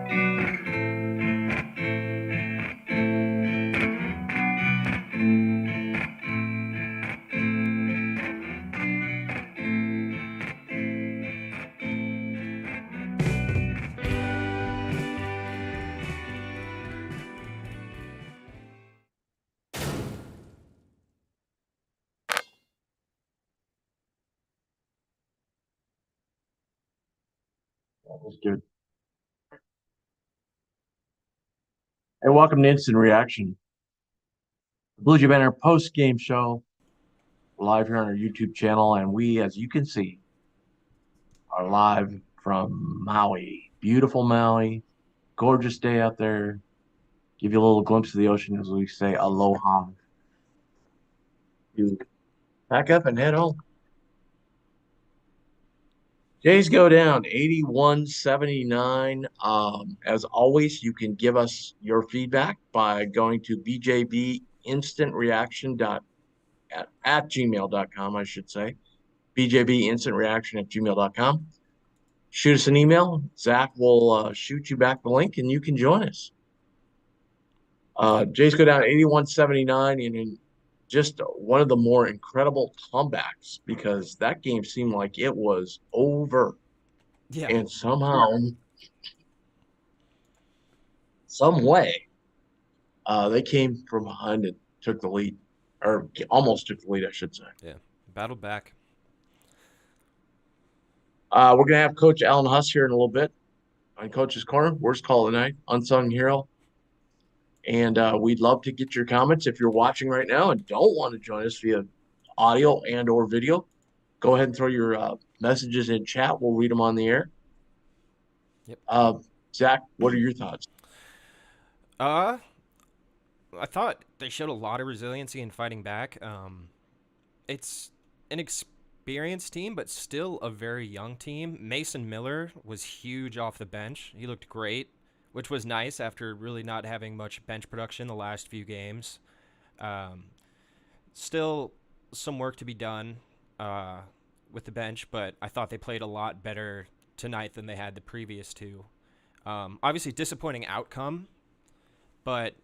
That was good. And welcome to Instant Reaction, the Blue Jay Banner post game show live here on our YouTube channel. And we, as you can see, are live from Maui. Beautiful Maui. Gorgeous day out there. Give you a little glimpse of the ocean as we say aloha. You pack up and head home. Jays go down 81-79. As always, you can give us your feedback by going to bjbinstantreaction at gmail.com, I should say. bjbinstantreaction@gmail.com. Shoot us an email. Zach will shoot you back the link and you can join us. Jays go down 81-79 in just one of the more incredible comebacks because that game seemed like it was over. Yeah. And somehow, some way, they came from behind and took the lead, or almost took the lead, I should say. Yeah. Battled back. We're going to have Coach Alan Huss here in a little bit on Coach's Corner. Worst call of the night, unsung hero. And we'd love to get your comments. If you're watching right now and don't want to join us via audio and or video, go ahead and throw your messages in chat. We'll read them on the air. Yep. Zach, what are your thoughts? I thought they showed a lot of resiliency in fighting back. It's an experienced team, but still a very young team. Mason Miller was huge off the bench. He looked great, which was nice after really not having much bench production the last few games. Still some work to be done with the bench, but I thought they played a lot better tonight than they had the previous two. Obviously, disappointing outcome, but,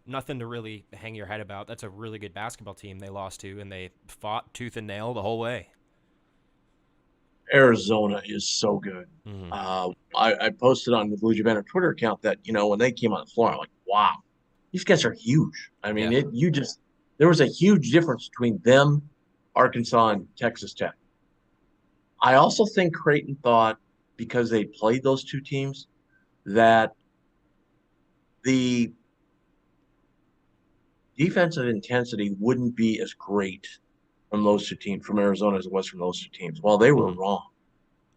nothing to really hang your head about. That's a really good basketball team they lost to, and they fought tooth and nail the whole way. Arizona is so good. Mm-hmm. I posted on the Blue Jay Banner Twitter account that, when they came on the floor, I'm like, wow, these guys are huge. I mean, Yeah. there was a huge difference between them, Arkansas, and Texas Tech. I also think Creighton thought, because they played those two teams, that the defensive intensity wouldn't be as great from those two teams, from Arizona, as it was from those two teams. Well, they were Mm-hmm. wrong.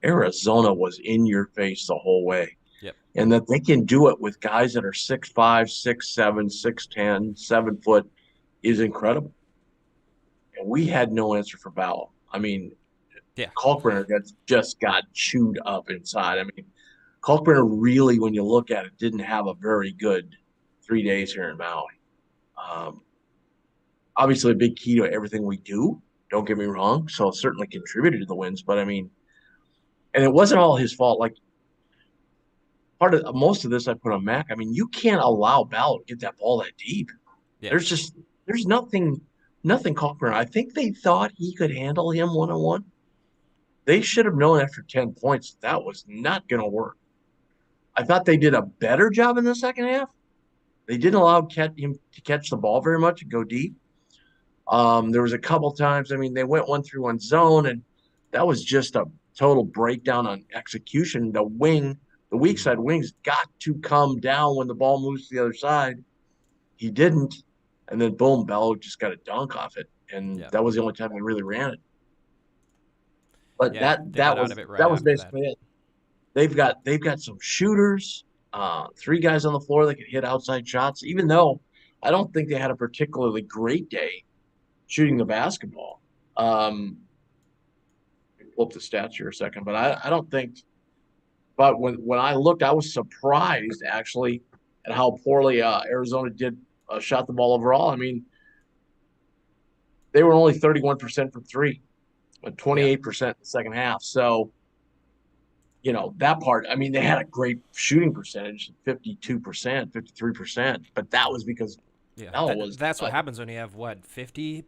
Arizona was in your face the whole way. Yep. And that they can do it with guys that are 6'5", 6'7", 6'10", 7 foot is incredible. And we had no answer for Ballot. I mean, Yeah. Kalkbrenner just got chewed up inside. I mean, Kalkbrenner really, when you look at it, didn't have a very good 3 days here in Maui. Obviously, a big key to everything we do. Don't get me wrong. So it certainly contributed to the wins. But, I mean, and it wasn't all his fault. Like, most of this I put on Mac. I mean, you can't allow Ballot to get that ball that deep. Yeah. There's nothing Kalkbrenner. I think they thought he could handle him one-on-one. They should have known after 10 points that was not going to work. I thought they did a better job in the second half. They didn't allow him to catch the ball very much and go deep. There was a couple times, I mean, they went 1-3-1 zone, and that was just a total breakdown on execution. The weak side wings got to come down when the ball moves to the other side. He didn't, and then boom, Bello just got a dunk off it, and that was the only time they really ran it. But Yeah, they got out of it right that was after that. basically it. They've got some shooters, 3 guys on the floor that can hit outside shots, even though I don't think they had a particularly great day shooting the basketball. Pull up the stats here a second, but I don't think. But when I looked, I was surprised actually at how poorly Arizona shot the ball overall. I mean, they were only 31% from three, but 28% in the second half. So that part. I mean, they had a great shooting percentage, 52%, 53%, but that was because Yeah, Bella was that's what happens when you have what 50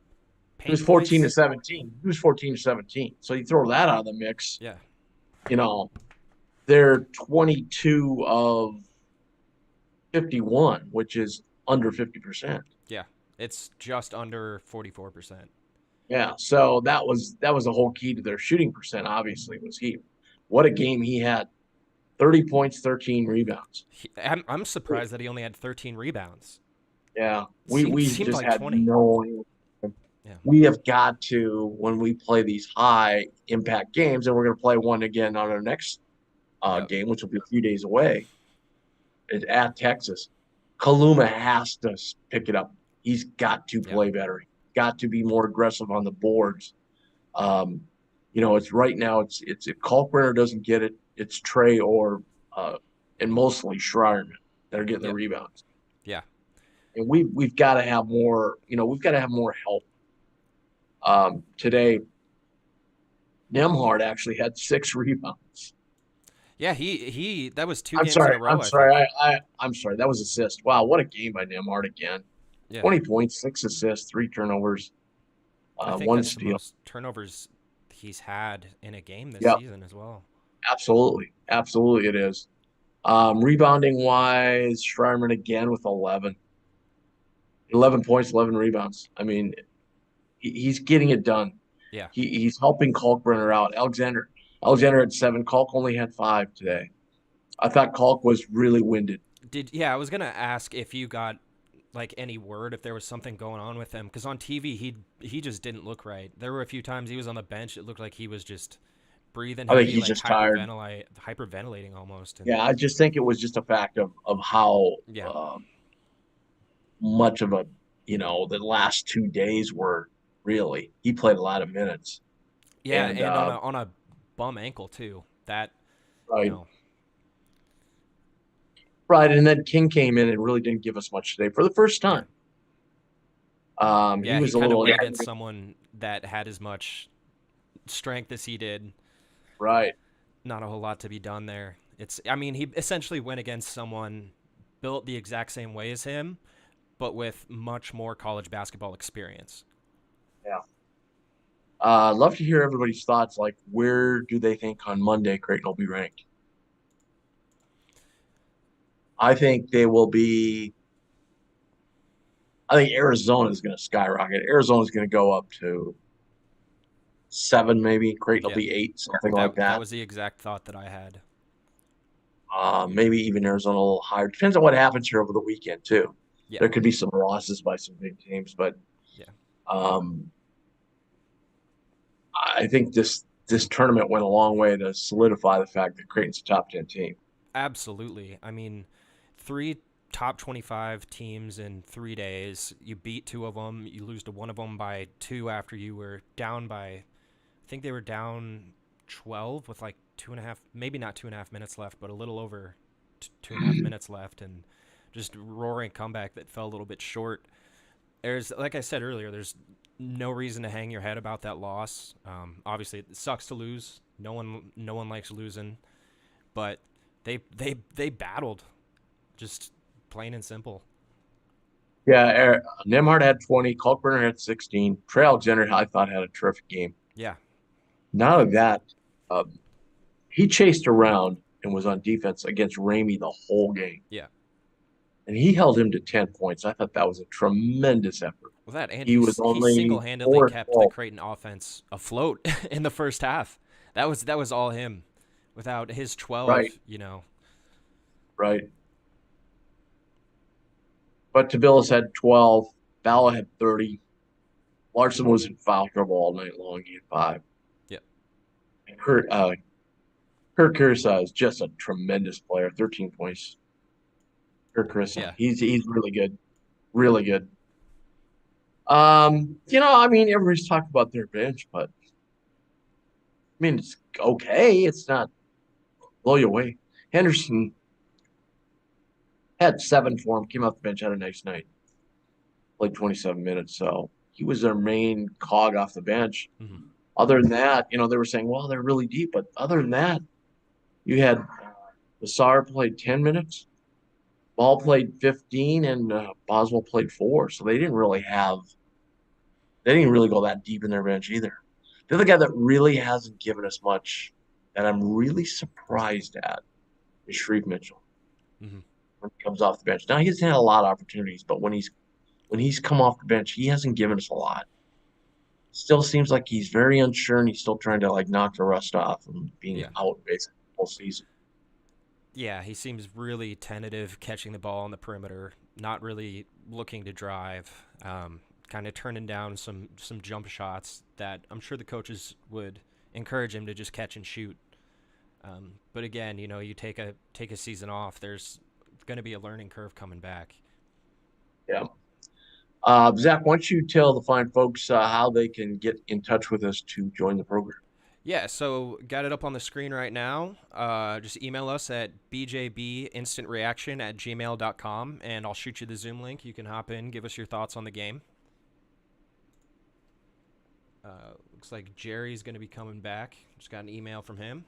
he was paint 14 to points. 17. He was 14 to 17. So you throw that out of the mix, Yeah, you know, they're 22 of 51, which is under 50%. yeah, it's just under 44%. Yeah, so that was the whole key to their shooting percent. Obviously, was he? What a game he had! 30 points, 13 rebounds. I'm surprised that he only had 13 rebounds. Yeah, It we seemed we seemed just like had 20. no. Yeah, We have got to when we play these high impact games, and we're going to play one again on our next yep, game, which will be a few days away. It's at Texas. Kaluma has to pick it up. He's got to yep, play better. He's got to be more aggressive on the boards. Um, it's right now. It's if Kalkbrenner doesn't get it, it's Trey or uh, and mostly Schreierman that are getting the yep, rebounds. yeah, And we've got to have more. We've got to have more help. Today, Nemhard actually had 6 rebounds. yeah. He that was two I'm games in sorry. a row, I'm I sorry. think. I'm sorry. That was assist. Wow, what a game by Nemhard again. Yeah, 20 points, 6 assists, 3 turnovers, I think one that's the steal. most turnovers he's had in a game this Yep, season as well. absolutely. Absolutely it is. Rebounding wise, Schreiman again with 11. 11 points, 11 rebounds. I mean, he's getting it done. Yeah. He's helping Kalkbrenner out. Alexander had 7. Kalk only had 5 today. I thought Kalk was really winded. I was gonna ask if you got like any word if there was something going on with him because on TV he just didn't look right. There were a few times he was on the bench. It looked like he was just breathing I think heavy, he's like just tired. hyperventilating almost. And Yeah, I just think it was just a fact of how yeah, much of the last 2 days were really. He played a lot of minutes. yeah, And and on a bum ankle too. That you right, know, right. And then King came in and really didn't give us much today for the first yeah, time. He yeah, he was a kind of little went against someone that had as much strength as he did. right. Not a whole lot to be done there. I mean, he essentially went against someone built the exact same way as him, but with much more college basketball experience. Yeah. Love to hear everybody's thoughts. Like, where do they think on Monday Creighton will be ranked? I think they will be. I think Arizona is going to skyrocket. Arizona is going to go up to 7, maybe. Creighton will Yeah, be 8, something like that that. was the exact thought that I had. Maybe even Arizona a little higher. Depends on what happens here over the weekend too. Yeah, There could be some losses by some big teams, but yeah, um, I think this tournament went a long way to solidify the fact that Creighton's a top 10 team. absolutely. I mean, three top 25 teams in 3 days. You beat two of them. You lose to one of them by two after you were down by, I think they were down 12 with like 2.5, maybe not 2.5 minutes left, but a little over 2.5 minutes left, and just roaring comeback that fell a little bit short. There's, like I said earlier, there's no reason to hang your head about that loss. Obviously, it sucks to lose. No one likes losing, but they battled, just plain and simple. Yeah, Nemhard had 20, Kalkbrenner had 16. Trey Alexander, I thought, had a terrific game. Yeah, Not only that, um, he chased around and was on defense against Ramey the whole game. yeah. And he held him to 10 points. I thought that was a tremendous effort. Well, that and He was he only single handedly 4 or kept the 12. Creighton offense afloat in the first half. That was all him. Without his Right, 12. right. But Tabilis had 12. Bala had 30. Larson was in foul trouble all night long. He had 5. Yeah, And Kurt Kursa is just a tremendous player. 13 points. Kurt Kursa. yeah. He's really good. Really good. I mean, everybody's talked about their bench, but I mean, it's okay. It's not blow you away. Henderson had 7 for him, came off the bench, had a nice night, played 27 minutes. So he was their main cog off the bench. Hmm. Other than that, they were saying, well, they're really deep. But other than that, You had Bassar played 10 minutes, Ball played 15, and Boswell played 4. So they didn't really go that deep in their bench either. The other guy that really hasn't given us much that I'm really surprised at is Shreve Mitchell Hmm. when he comes off the bench. Now he's had a lot of opportunities, but when he's come off the bench, he hasn't given us a lot. Still seems like he's very unsure and he's still trying to like knock the rust off and being Yeah. out basically the whole season. Yeah, he seems really tentative catching the ball on the perimeter, not really looking to drive, kind of turning down some jump shots that I'm sure the coaches would encourage him to just catch and shoot. But again, you take a season off. There's going to be a learning curve coming back. Yeah. Zach, why don't you tell the fine folks how they can get in touch with us to join the program? Yeah, so got it up on the screen right now. Just email us at bjbinstantreaction@gmail.com, and I'll shoot you the Zoom link. You can hop in, give us your thoughts on the game. Looks like Jerry's going to be coming back. Just got an email from him.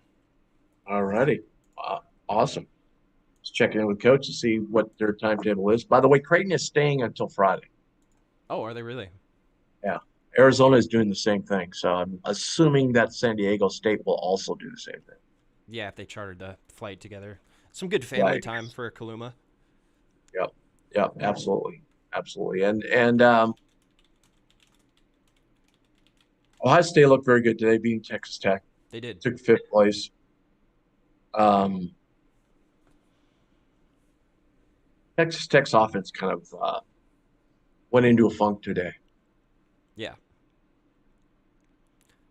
All righty. Awesome. Just checking in with coach to see what their timetable is. By the way, Creighton is staying until Friday. Oh, are they really? Yeah. Arizona is doing the same thing. So I'm assuming that San Diego State will also do the same thing. Yeah, if they chartered the flight together. Some good family Right. time for Kaluma. Yep. Yep. Absolutely. Absolutely. And Ohio State looked very good today, beating Texas Tech. They did. Took fifth place. Um, Texas Tech's offense kind of went into a funk today. Yeah,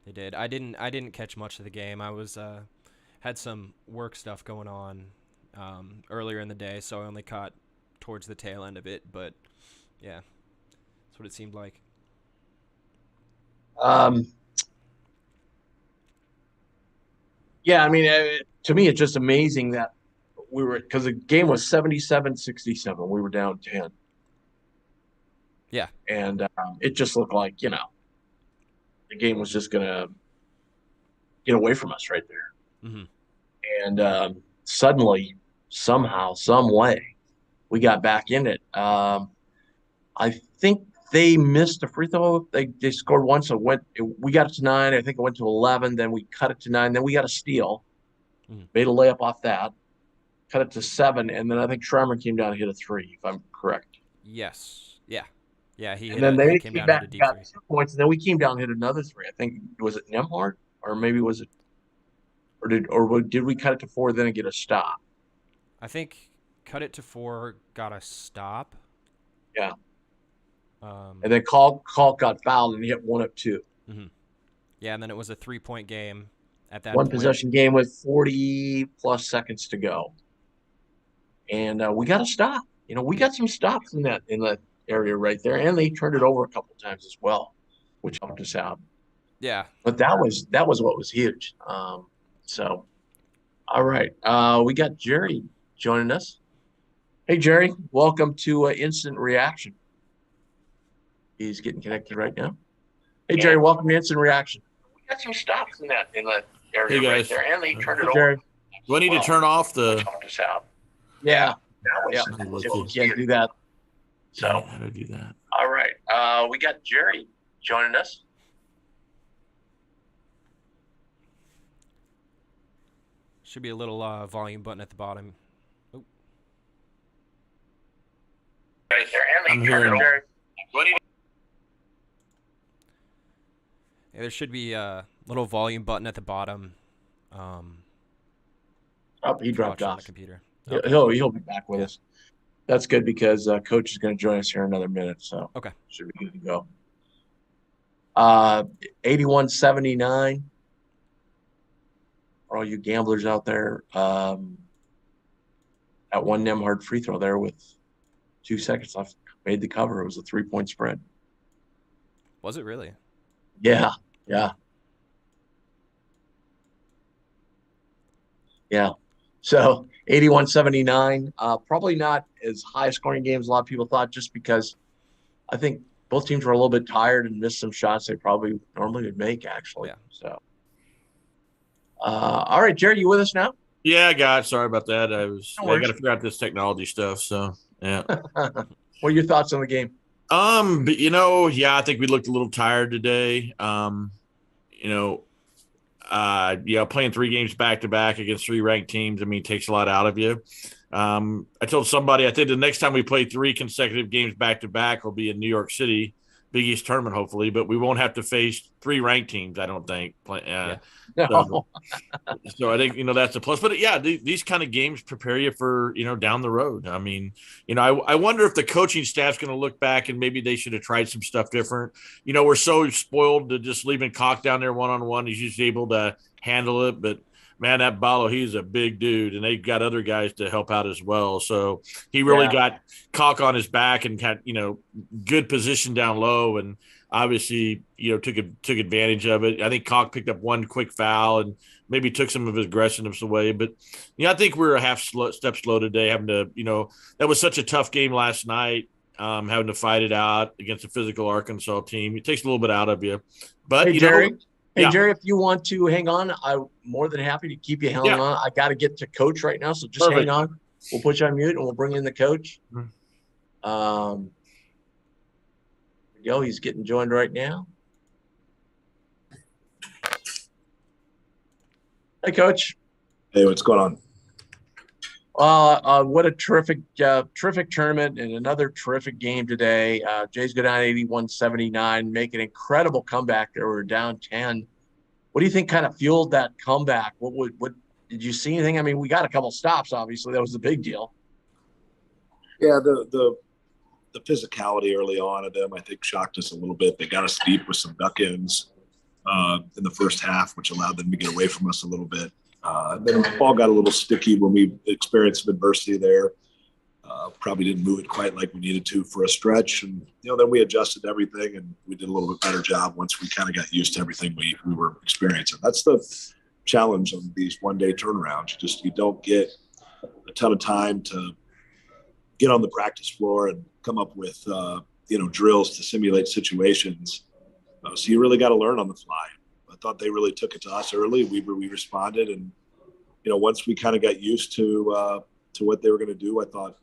they did. I didn't catch much of the game. I was had some work stuff going on earlier in the day, so I only caught towards the tail end of it. But yeah, that's what it seemed like. Um, yeah, I mean, to me, it's just amazing that we were because the game was 77-67. We were down 10. Yeah. And it just looked like, the game was just going to get away from us right there. Hmm. And suddenly, somehow, some way, we got back in it. I think they missed a free throw. They scored once, so we got it to 9. I think it went to 11. Then we cut it to 9. Then we got a steal, Hmm. made a layup off that, cut it to 7, and then I think Schremer came down and hit a 3, if I'm correct. Yes. Yeah. Yeah. He And hit then a he they came came down hit back a and deep got three. 2 points, and then we came down and hit another 3. I think was it Nemhard, or maybe was it, or did we cut it to 4 then and get a stop? I think cut it to 4, got a stop. Yeah, Um, and then Kalk got fouled and he hit one of 2. mhm. Yeah, and then it was a 3-point game at that One point. possession game with 40 plus seconds to go, and we got a stop. We Yeah. got some stops in that area right there, and they turned it over a couple times as well, which helped us out. Yeah. But that was what was huge. So all right, we got Jerry joining us. Hey Jerry, welcome to Instant Reaction. He's getting connected right now. Hey Jerry, welcome to Instant Reaction. We got some stops in that area Hey right guys, there, and they turned it do over. Jerry. I need to turn off the? Helped us out. Yeah, yeah. If you can't do that, so How do I do that? all right. We got Jerry joining us. Should be a little volume button at the bottom. Oh. Right there, and they I'm turned hearing. it over. Yeah, there should be a little volume button at the bottom. Oh, he dropped watch on the off. computer. He'll Okay. he'll be back with us. That's good because Coach is going to join us here in another minute, so Okay. should be good to go. 81-79 for all you gamblers out there. At one Nemhard free throw there with 2 seconds left, made the cover. It was a 3-point spread. Was it really? Yeah, yeah, yeah. So 81-79, probably not as high a scoring game as a lot of people thought, just because I think both teams were a little bit tired and missed some shots they probably normally would make, actually. Yeah. So, all right, Jared, you with us now? Yeah, I got. Sorry about that. No I got to worries. figure out this technology stuff. So yeah. What are your thoughts on the game? But yeah, I think we looked a little tired today. You know, yeah, playing 3 games back to back against 3 ranked teams, I mean, takes a lot out of you. I told somebody I think the next time we play 3 consecutive games back to back will be in New York City, Big East tournament, hopefully, but we won't have to face 3 ranked teams, I don't think. Yeah. So No. so I think that's a plus. But yeah, these kind of games prepare you for down the road. I mean, I wonder if the coaching staff's going to look back and maybe they should have tried some stuff different. We're so spoiled to just leaving Cock down there 1-on-1. He's just able to handle it, but man, that Ballo, he's a big dude, and they've got other guys to help out as well. So he really Yeah. got Cock on his back and had good position down low, and obviously took advantage of it. I think Cock picked up one quick foul and maybe took some of his aggressiveness away. But I think we were a step slow today, having to that was such a tough game last night. Having to fight it out against a physical Arkansas team, it takes a little bit out of you. But Hey, Jerry. Hey, yeah, Jerry, if you want to hang on, I'm more than happy to keep you hanging yeah, on. I got to get to coach right now, so just hang perfect. on. We'll put you on mute and we'll bring in the coach. Here we go. He's getting joined right now. Hey, coach. Hey, what's going on? What a terrific tournament and another terrific game today. Jays go down 81-79, make an incredible comeback. They were down 10. What do you think kind of fueled that comeback? What did you see anything? I mean, we got a couple stops, obviously. That was the big deal. Yeah, the physicality early on of them, I think, shocked us a little bit. They got us deep with some duck ins in the first half, which allowed them to get away from us a little bit. Then the ball got a little sticky when we experienced some adversity there. Probably didn't move it quite like we needed to for a stretch. And, then we adjusted everything and we did a little bit better job once we kind of got used to everything we were experiencing. That's the challenge on these one-day turnarounds. You don't get a ton of time to get on the practice floor and come up with, drills to simulate situations. So you really got to learn on the fly. I thought they really took it to us early. We responded, and once we kind of got used to what they were going to do, I thought,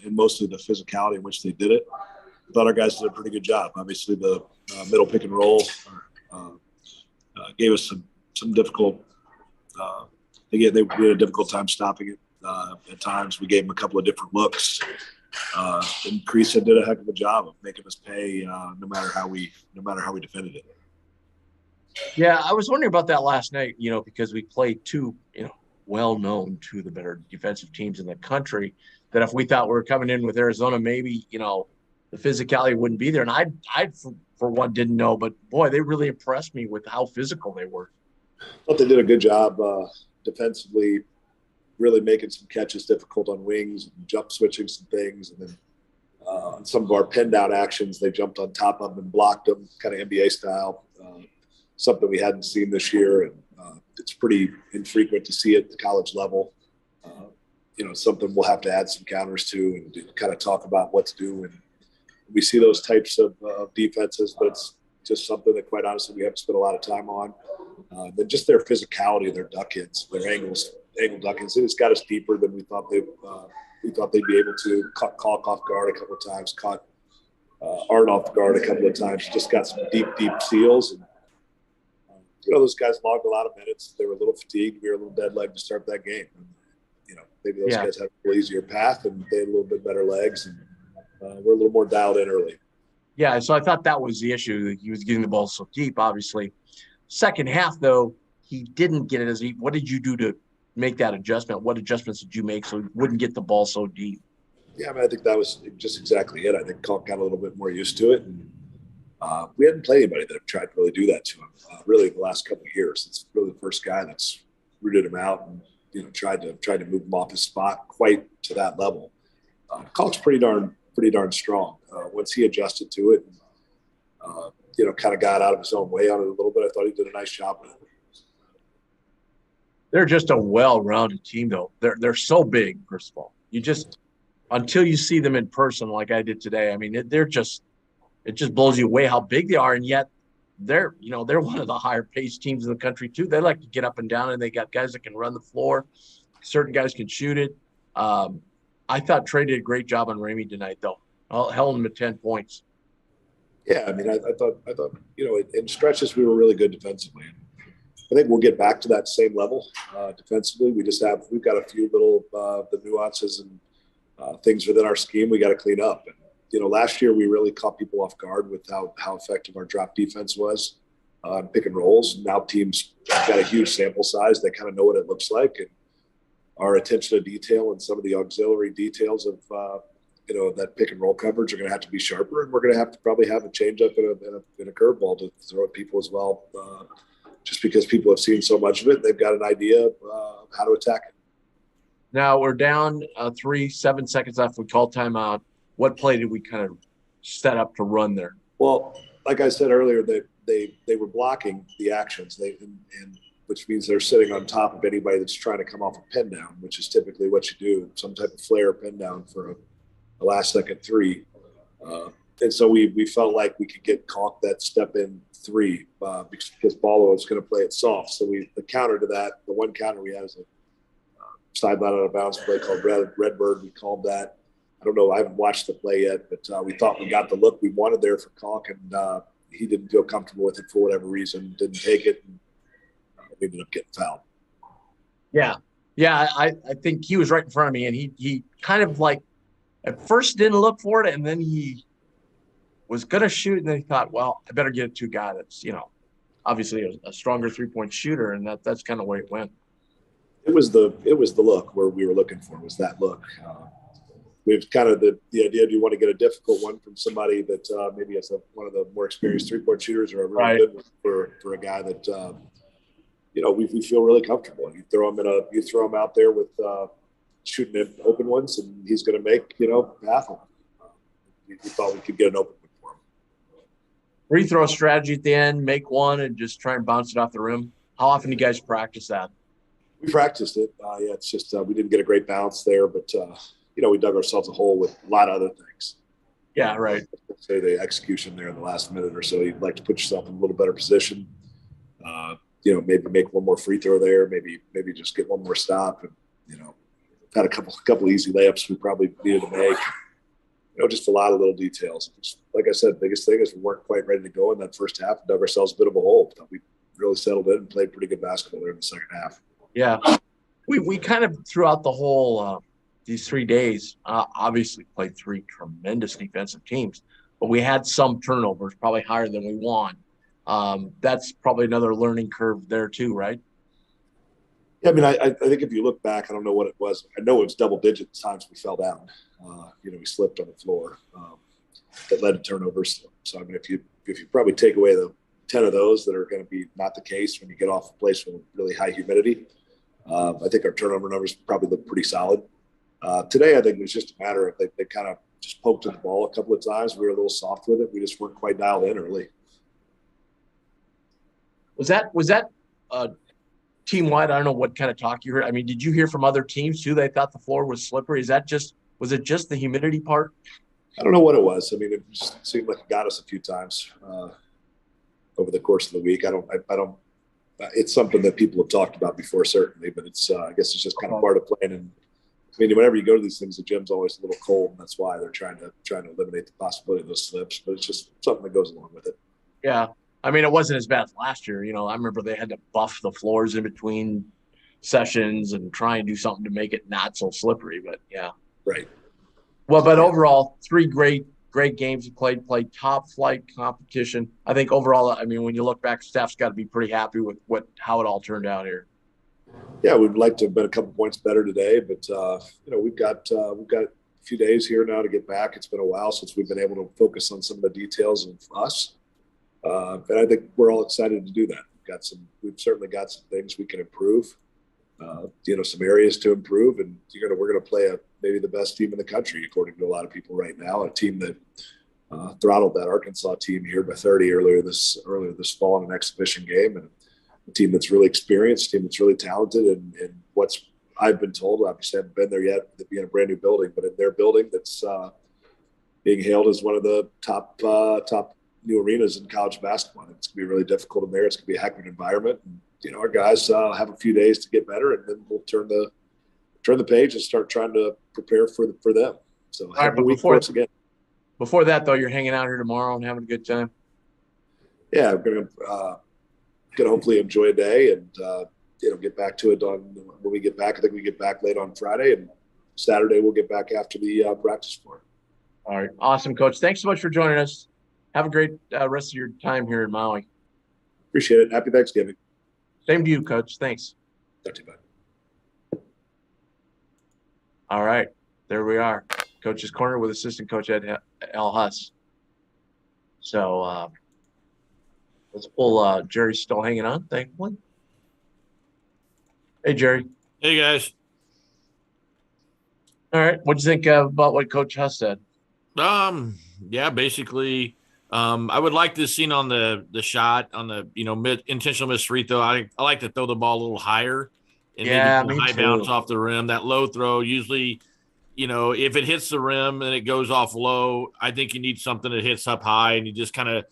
and mostly the physicality in which they did it, I thought our guys did a pretty good job. Obviously, the middle pick and roll gave us some difficult. They had a difficult time stopping it at times. We gave them a couple of different looks. And Creasa did a heck of a job of making us pay no matter how we defended it. Yeah, I was wondering about that last night, because we played two, well known to the better defensive teams in the country, that if we thought we were coming in with Arizona, maybe, the physicality wouldn't be there. And I for one, didn't know, but boy, they really impressed me with how physical they were. I thought they did a good job defensively, really making some catches difficult on wings and jump switching some things. And then some of our pinned out actions, they jumped on top of them and blocked them, kind of NBA style. Something we hadn't seen this year, and it's pretty infrequent to see it at the college level. Something we'll have to add some counters to and kind of talk about what to do. And we see those types of defenses, but it's just something that, quite honestly, we haven't spent a lot of time on. Then just their physicality, their duck-ins, their angle duck-ins, it's got us deeper than we thought they'd be able to. Caught Kalk off guard a couple of times, caught Art off guard a couple of times. Just got some deep seals. And, those guys logged a lot of minutes. They were a little fatigued. We were a little dead leg to start that game. Maybe those guys had a little easier path and they had a little bit better legs, and we're a little more dialed in early. Yeah, so I thought that was the issue. He was getting the ball so deep, obviously. Second half, though, he didn't get it as deep. What did you do to make that adjustment? What adjustments did you make so he wouldn't get the ball so deep? Yeah, I think that was just exactly it. I think Kalk got a little bit more used to it. And we hadn't played anybody that tried to really do that to him, really, the last couple of years. It's really the first guy that's rooted him out and, tried to move him off his spot quite to that level. Kalk's pretty darn strong. Once he adjusted to it, kind of got out of his own way on it a little bit, I thought he did a nice job with it. They're just a well-rounded team, though. They're so big, first of all. Until you see them in person like I did today, I mean, it just blows you away how big they are, and yet they're one of the higher paced teams in the country too. They like to get up and down, and they got guys that can run the floor. certain guys can shoot it. I thought Trey did a great job on Ramey tonight, though. Held him at 10 points. Yeah, I mean, I thought, in stretches we were really good defensively. I think we'll get back to that same level defensively. We've got a few little the nuances and things within our scheme we got to clean up. And last year we really caught people off guard with how effective our drop defense was on pick and rolls. Now teams got a huge sample size; they kind of know what it looks like, and our attention to detail and some of the auxiliary details of that pick and roll coverage are going to have to be sharper, and we're going to have to probably have a change up in a curveball to throw at people as well. Just because people have seen so much of it, they've got an idea of how to attack it. Now we're down 7 seconds left. We call timeout. What play did we kind of set up to run there? Well, like I said earlier, they were blocking the actions, which means they're sitting on top of anybody that's trying to come off a pin down, which is typically what you do, some type of flare pin down for a last second three. And so we felt like we could get caught that step in three because Balo was going to play it soft. So the counter to that, the one counter we had is a sideline out of bounds play called Redbird. We called that. I don't know. I haven't watched the play yet, but we thought we got the look we wanted there for Caulk, and he didn't feel comfortable with it for whatever reason. Didn't take it, and we ended up getting fouled. Yeah, I think he was right in front of me, and he kind of like at first didn't look for it, and then he was going to shoot, and then he thought, well, I better get it to a guy that's, obviously a stronger three-point shooter, and that's kind of where it went. It was the look where we were looking for, was that look. We've kind of the idea, do you want to get a difficult one from somebody that maybe is one of the more experienced three-point shooters, or a really good one for a guy that, we feel really comfortable. You throw him out there with shooting in open ones, and he's going to make, half of them. We thought we could get an open one for him. Free throw strategy at the end, make one and just try and bounce it off the rim. How often do you guys practice that? We practiced it. It's just we didn't get a great bounce there, but we dug ourselves a hole with a lot of other things. Yeah, right. Say the execution there in the last minute or so, you'd like to put yourself in a little better position. Maybe make one more free throw there. Maybe just get one more stop. And had a couple easy layups we probably needed to make. Just a lot of little details. Like I said, biggest thing is we weren't quite ready to go in that first half. Dug ourselves a bit of a hole. But we really settled in and played pretty good basketball there in the second half. Yeah, we kind of throughout the whole these 3 days obviously played three tremendous defensive teams, but we had some turnovers, probably higher than we want. That's probably another learning curve there too, right? Yeah, I mean, I think if you look back, I don't know what it was. I know it was double digit times we fell down. We slipped on the floor that led to turnovers. So I mean, if you probably take away the 10 of those that are going to be not the case when you get off a place with really high humidity, I think our turnover numbers probably look pretty solid. Today, I think it was just a matter of they kind of just poked at the ball a couple of times. We were a little soft with it. We just weren't quite dialed in early. Was that team wide? I don't know what kind of talk you heard. I mean, did you hear from other teams too? They thought the floor was slippery. Was it just the humidity part? I don't know what it was. I mean, it just seemed like it got us a few times over the course of the week. I don't. It's something that people have talked about before, certainly, but it's. I guess it's just kind of part of playing. And I mean, whenever you go to these things, the gym's always a little cold, and that's why they're trying to eliminate the possibility of those slips. But it's just something that goes along with it. Yeah. I mean, it wasn't as bad as last year. I remember they had to buff the floors in between sessions and try and do something to make it not so slippery. But yeah, right. Well, but overall, three great games you played top flight competition. I think overall, I mean, when you look back, staff's got to be pretty happy with how it all turned out here. Yeah, we'd like to have been a couple points better today, but we've got a few days here now to get back. It's been a while since we've been able to focus on some of the details of us. And I think we're all excited to do that. We've certainly got some things we can improve, some areas to improve, and we're going to play maybe the best team in the country, according to a lot of people right now, a team that throttled that Arkansas team here by 30 earlier this fall in an exhibition game, and a team that's really experienced, a team that's really talented, and what's I've been told, obviously I haven't been there yet, to be in a brand new building, but in their building that's being hailed as one of the top new arenas in college basketball. It's going to be really difficult in there. It's going to be a heck of an environment. And, our guys have a few days to get better, and then we'll turn the turn the page and start trying to prepare for them. So right, have a but week for us again. Before that, though, you're hanging out here tomorrow and having a good time. Yeah, I'm gonna hopefully enjoy a day and get back to it when we get back. I think we get back late on Friday, and Saturday we'll get back after the practice floor. All right, awesome, Coach. Thanks so much for joining us. Have a great rest of your time here in Maui. Appreciate it. Happy Thanksgiving. Same to you, Coach. Thanks. Talk to you, bud. All right, there we are. Coach's Corner with assistant coach Ed Al Huss. So let's pull Jerry's still hanging on, thankfully. Hey, Jerry. Hey, guys. All right, what'd you think about what Coach Huss said? Yeah, basically, I would like this scene on the shot on the intentional missed free throw. I like to throw the ball a little higher and maybe high bounce off the rim. That low throw usually, if it hits the rim and it goes off low, I think you need something that hits up high, and you kind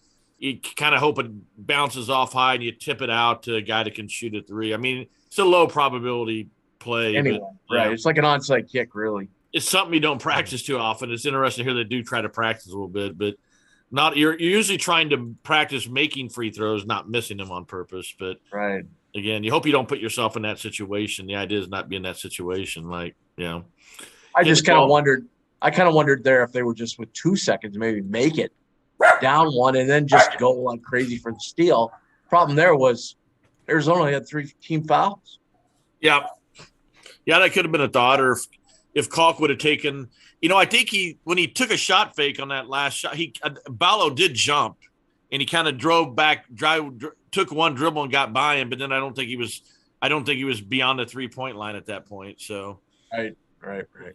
of hope it bounces off high and you tip it out to a guy that can shoot a three. I mean, it's a low probability play. Anyway, but, right. It's like an onside kick, really. It's something you don't practice too often. It's interesting to hear they do try to practice a little bit, but not. You're usually trying to practice making free throws, not missing them on purpose. But right. Again, you hope you don't put yourself in that situation. The idea is not be in that situation. I just kind of wondered. I kind of wondered there if they were just with 2 seconds, maybe make it down one and then just go like crazy for the steal. Problem there was Arizona had 3 team fouls. Yeah, that could have been a thought, or if Kalk would have taken. I think when he took a shot fake on that last shot, Ballo did jump, and he kind of took one dribble and got by him, but then I don't think he was beyond the 3-point line at that point. So right.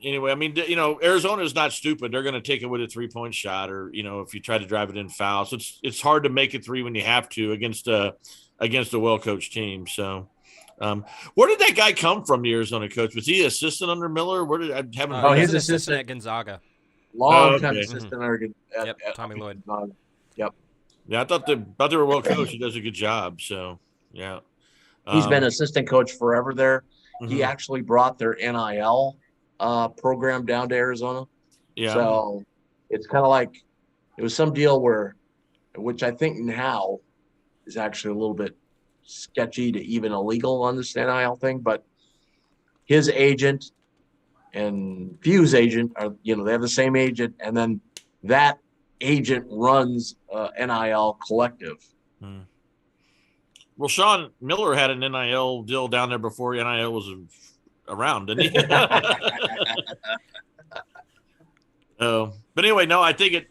Anyway, I mean, Arizona is not stupid. They're going to take it with a 3-point shot, or if you try to drive it in foul. So it's hard to make a three when you have to against a well-coached team. So. Where did that guy come from, the Arizona coach? Was he assistant under Miller? Where did I haven't? He's an assistant at Gonzaga. Long-time assistant at Tommy Lloyd. Gonzaga. Yep. Yeah, I thought they were well coached. He does a good job. So, yeah. He's been assistant coach forever there. Mm-hmm. He actually brought their NIL program down to Arizona. Yeah. So it's kind of like it was some deal which I think now is actually a little bit sketchy to even illegal on this NIL thing, but his agent and Few's agent are, they have the same agent, and then that agent runs NIL collective. Well, Sean Miller had an NIL deal down there before NIL was around, didn't he? But anyway, no, I think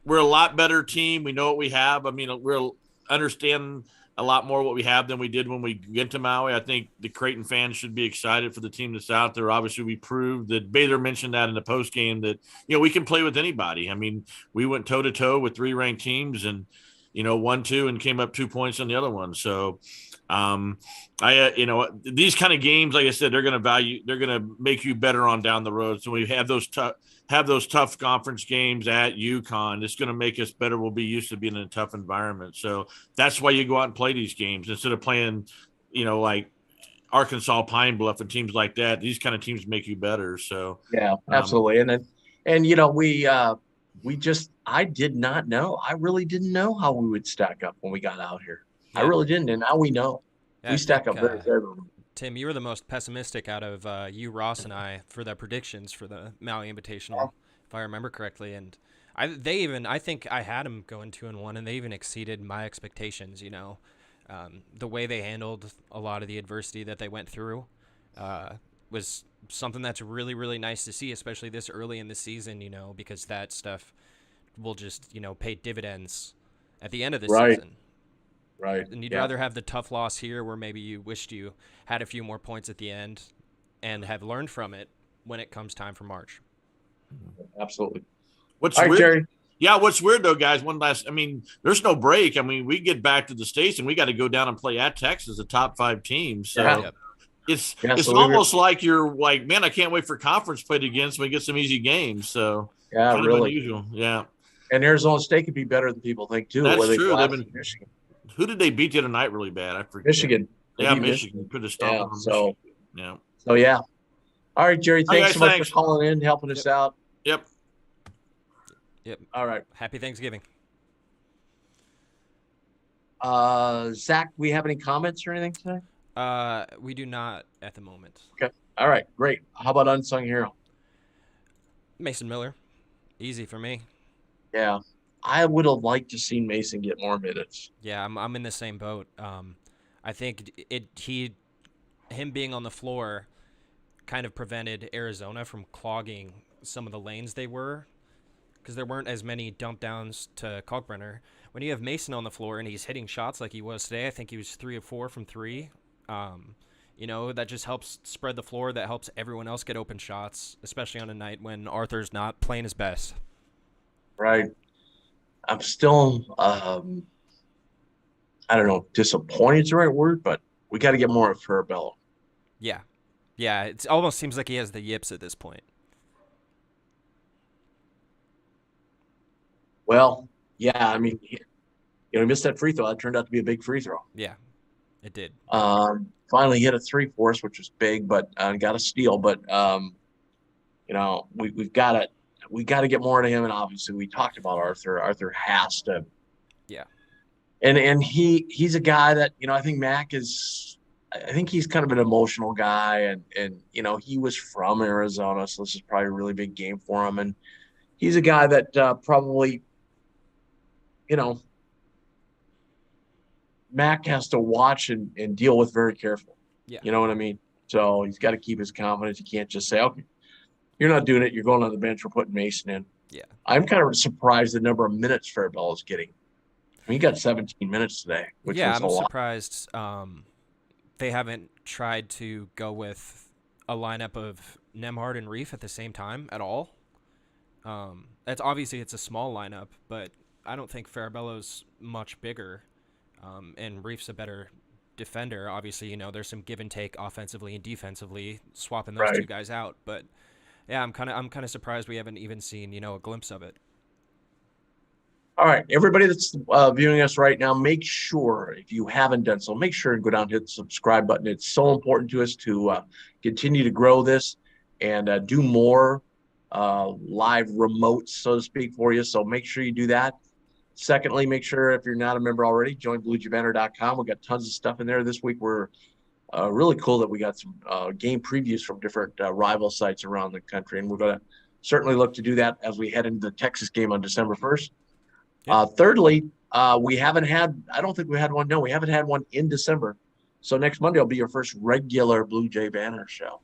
we're a lot better team. We know what we have. I mean, we'll understand a lot more what we have than we did when we get to Maui. I think the Creighton fans should be excited for the team that's out there. Obviously, we proved that. Baylor mentioned that in the post game that we can play with anybody. I mean, we went toe to toe with 3 ranked teams and won 2 and came up 2 points on the other one. So, these kind of games, like I said, they're going to make you better on down the road. So we have those tough conference games at UConn. It's going to make us better. We'll be used to being in a tough environment. So that's why you go out and play these games instead of playing, like Arkansas, Pine Bluff, and teams like that. These kind of teams make you better. So yeah, absolutely. I did not know. I really didn't know how we would stack up when we got out here. Yeah. I really didn't, and now we know. Yeah, we stack up very favorably. Tim, you were the most pessimistic out of you, Ross, and I for the predictions for the Maui Invitational, if I remember correctly. And I think I had them going 2-1, and they even exceeded my expectations. The way they handled a lot of the adversity that they went through was something that's really, really nice to see, especially this early in the season. Because that stuff will just pay dividends at the end of the season. Right. And you'd rather have the tough loss here where maybe you wished you had a few more points at the end and have learned from it when it comes time for March. Absolutely. What's weird? Jerry? Yeah, what's weird, though, guys, there's no break. I mean, we get back to the States and we got to go down and play at Texas, a top 5 team. So it's almost like you're like, man, I can't wait for conference play again so we get some easy games. So kind of unusual. Yeah. And Arizona State could be better than people think, too. That's true. Michigan. Who did they beat the other night really bad? I forget. Michigan. Yeah, Michigan. Could have stopped them. So, yeah. So, yeah. All right, Jerry. All right, Thanks guys, so much thanks. for calling in, helping us out. Yep. Yep. All right. Happy Thanksgiving. Zach, we have any comments or anything today? We do not at the moment. Okay. All right. Great. How about Unsung Hero? Mason Miller, easy for me. Yeah. I would have liked to see Mason get more minutes. Yeah, I'm in the same boat. I think him being on the floor kind of prevented Arizona from clogging some of the lanes they were, because there weren't as many dump downs to Kalkbrenner. When you have Mason on the floor and he's hitting shots like he was today, I think he was 3 of 4 from 3. That just helps spread the floor. That helps everyone else get open shots, especially on a night when Arthur's not playing his best. Right. I'm still, I don't know, disappointed is the right word, but we got to get more of Farabello. Yeah. Yeah, it almost seems like he has the yips at this point. Well, yeah, I mean, he missed that free throw. That turned out to be a big free throw. Yeah, it did. Finally hit a 3 for us, which was big, but got a steal. But we've got to get more to him. And obviously, we talked about Arthur. Arthur has to. Yeah. And he's a guy that I think Mac is. I think he's kind of an emotional guy, and he was from Arizona, so this is probably a really big game for him. And he's a guy that probably, Mac has to watch and deal with very carefully. Yeah. You know what I mean? So he's got to keep his confidence. He can't just say, okay, you're not doing it. You're going on the bench. We're putting Mason in. Yeah. I'm kind of surprised the number of minutes Farabello is getting. I mean, he got 17 minutes today, which was a lot. I'm surprised they haven't tried to go with a lineup of Nemhard and Reef at the same time at all. It's a small lineup, but I don't think Farabello's much bigger. And Reef's a better defender. Obviously, there's some give and take offensively and defensively, swapping those two guys out. But yeah, I'm kind of surprised we haven't even seen a glimpse of it. All right, everybody that's viewing us right now, make sure, if you haven't done so, make sure and go down and hit the subscribe button. It's so important to us to continue to grow this and do more live remotes, so to speak, for you. So make sure you do that. Secondly, make sure, if you're not a member already, join BlueJayBanner.com. We've got tons of stuff in there. This week, we're really cool that we got some game previews from different rival sites around the country, and we're going to certainly look to do that as we head into the Texas game on December 1st. Yep. Thirdly, we haven't had – I don't think we had one. No, we haven't had one in December. So next Monday will be your first regular Blue Jay Banner show.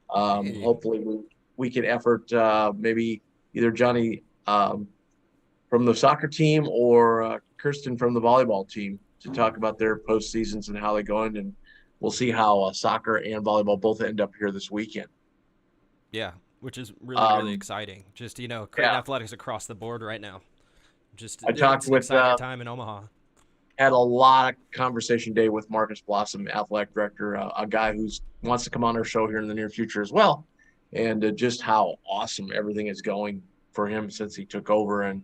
Hopefully we can effort maybe either Johnny from the soccer team or Kirsten from the volleyball team to talk about their postseasons and how they're going. And we'll see how soccer and volleyball both end up here this weekend. Yeah, which is really exciting. Just, Creighton athletics across the board right now. I talked with time in Omaha. Had a lot of conversation day with Marcus Blossom, athletic director, a guy who wants to come on our show here in the near future as well, and just how awesome everything is going for him since he took over. And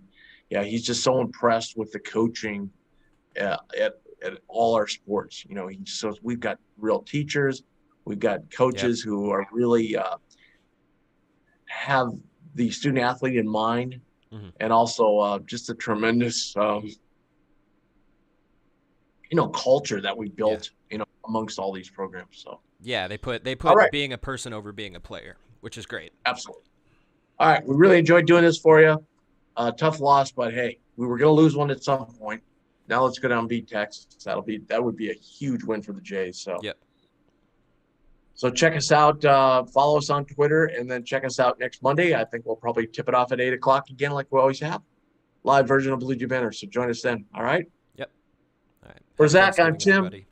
yeah, he's just so impressed with the coaching at all our sports. So we've got real teachers, we've got coaches who are really have the student athlete in mind. Mm-hmm. And also just a tremendous, culture that we built, amongst all these programs. So yeah, they put being a person over being a player, which is great. Absolutely. All right, we really enjoyed doing this for you. Tough loss, but hey, we were going to lose one at some point. Now let's go down and beat Texas. That would be a huge win for the Jays. So yep. So check us out, follow us on Twitter, and then check us out next Monday. I think we'll probably tip it off at 8 o'clock again like we always have. Live version of Blue Jay Banner, so join us then. All right? Yep. All right. For Zach, I'm Tim. Everybody.